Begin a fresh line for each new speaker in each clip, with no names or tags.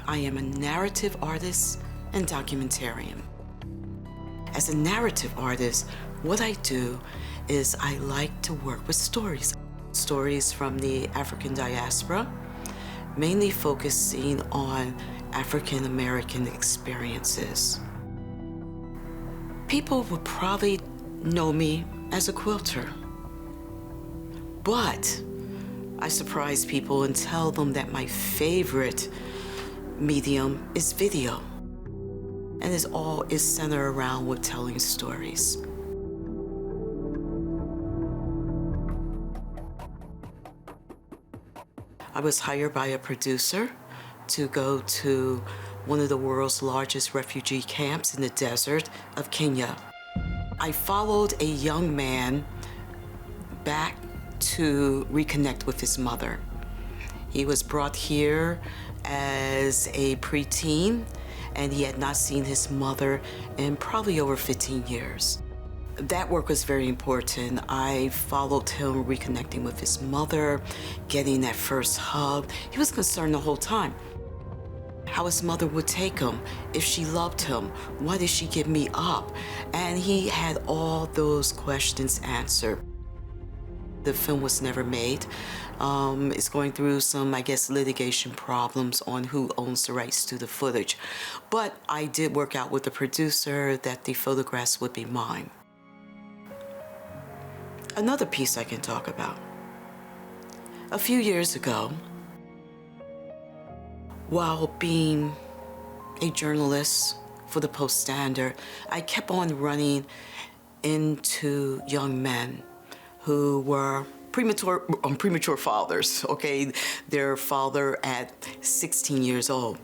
I am a narrative artist and documentarian. As a narrative artist, what I do is I like to work with stories. Stories from the African diaspora, mainly focusing on African American experiences. People would probably know me as a quilter, but I surprise people and tell them that my favorite medium is video, and it's all is centered around with telling stories. I was hired by a producer to go to one of the world's largest refugee camps in the desert of Kenya. I followed a young man back to reconnect with his mother. He was brought here as a preteen, and he had not seen his mother in probably over 15 years. That work was very important. I followed him reconnecting with his mother, getting that first hug. He was concerned the whole time how his mother would take him, if she loved him, why did she give me up? And he had all those questions answered. The film was never made. It's going through some, I guess, litigation problems on who owns the rights to the footage. But I did work out with the producer that the photographs would be mine. Another piece I can talk about. A few years ago, while being a journalist for the Post-Standard, I kept on running into young men who were premature fathers, okay? Their father at 16 years old.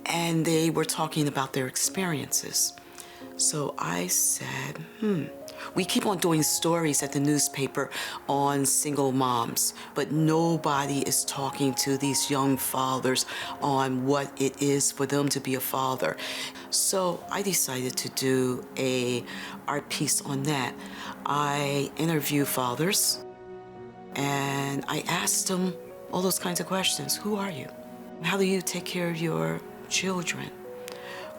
And they were talking about their experiences. So I said, we keep on doing stories at the newspaper on single moms, but nobody is talking to these young fathers on what it is for them to be a father. So I decided to do an art piece on that. I interview fathers and I asked them all those kinds of questions. Who are you? How do you take care of your children?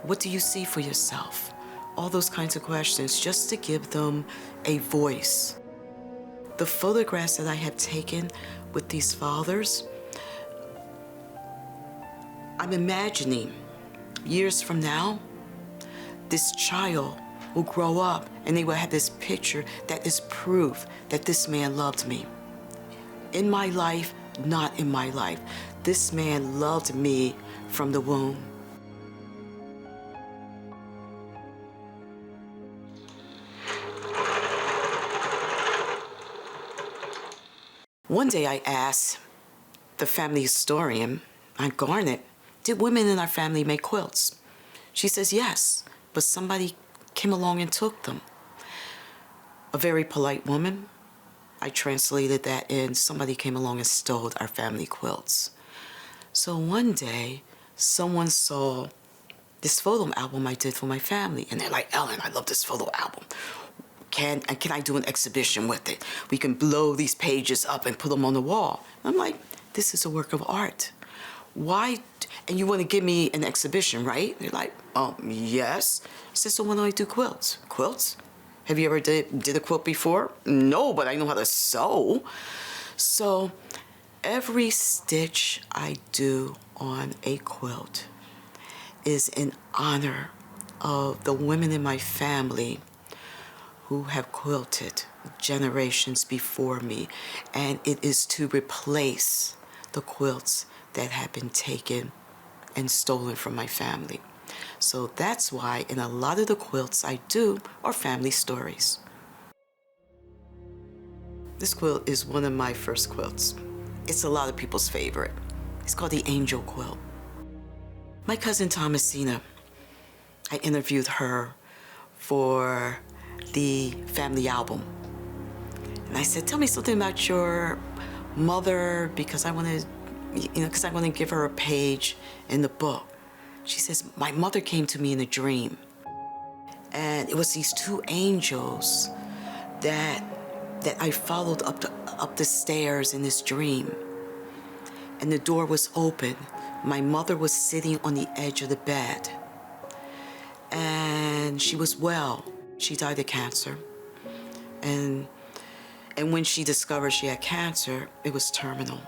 What do you see for yourself? All those kinds of questions, just to give them a voice. The photographs that I have taken with these fathers, I'm imagining years from now, this child will grow up and they will have this picture that is proof that this man loved me. In my life, not in my life. This man loved me from the womb. One day I asked the family historian, Aunt Garnet, did women in our family make quilts? She says yes, but somebody came along and took them. A very polite woman. I translated that in, somebody came along and stole our family quilts. So one day, someone saw this photo album I did for my family, and they're like, Ellen, I love this photo album. Can I do an exhibition with it? We can blow these pages up and put them on the wall. I'm like, this is a work of art. Why? And you want to give me an exhibition, right? They're like, yes. I said, so when do I do quilts? Quilts? Have you ever did a quilt before? No, but I know how to sew. So every stitch I do on a quilt is in honor of the women in my family who have quilted generations before me, and it is to replace the quilts that have been taken and stolen from my family. So that's why in a lot of the quilts I do are family stories. This quilt is one of my first quilts. It's a lot of people's favorite. It's called the Angel Quilt. My cousin Thomasina, I interviewed her for the family album. And I said, tell me something about your mother, because I want to give her a page in the book. She says, my mother came to me in a dream. And it was these two angels that I followed up the stairs in this dream. and the door was open. My mother was sitting on the edge of the bed, and she was well. She died of cancer. And when she discovered she had cancer, it was terminal.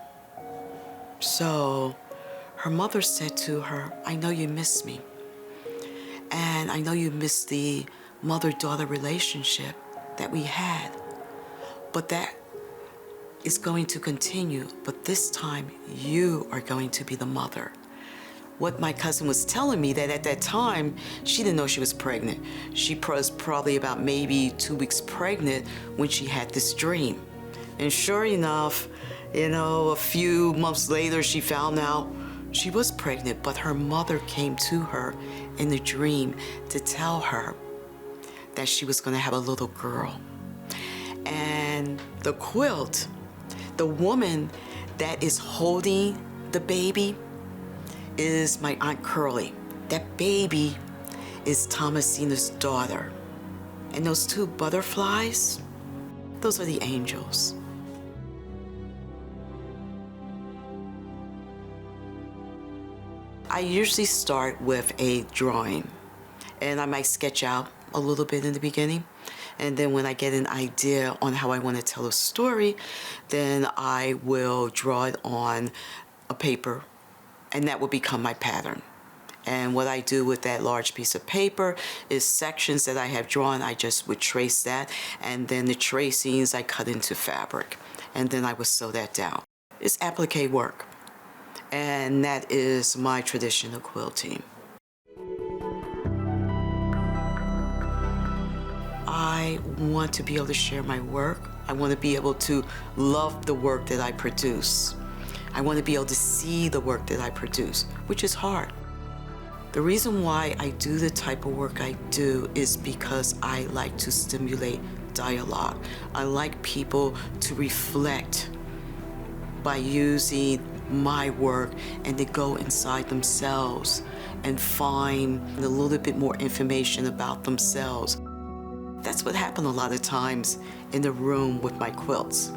So her mother said to her, I know you miss me. And I know you miss the mother-daughter relationship that we had. But that is going to continue. But this time, you are going to be the mother. What my cousin was telling me, that at that time, she didn't know she was pregnant. She was probably about maybe 2 weeks pregnant when she had this dream. And sure enough, a few months later, she found out she was pregnant, but her mother came to her in the dream to tell her that she was gonna have a little girl. And the quilt, the woman that is holding the baby, is my Aunt Curly. That baby is Thomasina's daughter. And those 2 butterflies, those are the angels. I usually start with a drawing, and I might sketch out a little bit in the beginning. And then when I get an idea on how I want to tell a story, then I will draw it on a paper, and that will become my pattern. And what I do with that large piece of paper is sections that I have drawn, I just would trace that, and then the tracings I cut into fabric, and then I would sew that down. It's applique work, and that is my traditional quilting. I want to be able to share my work. I want to be able to love the work that I produce. I want to be able to see the work that I produce, which is hard. The reason why I do the type of work I do is because I like to stimulate dialogue. I like people to reflect by using my work and to go inside themselves and find a little bit more information about themselves. That's what happened a lot of times in the room with my quilts.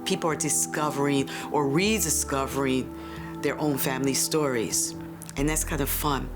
People are discovering or rediscovering their own family stories, and that's kind of fun.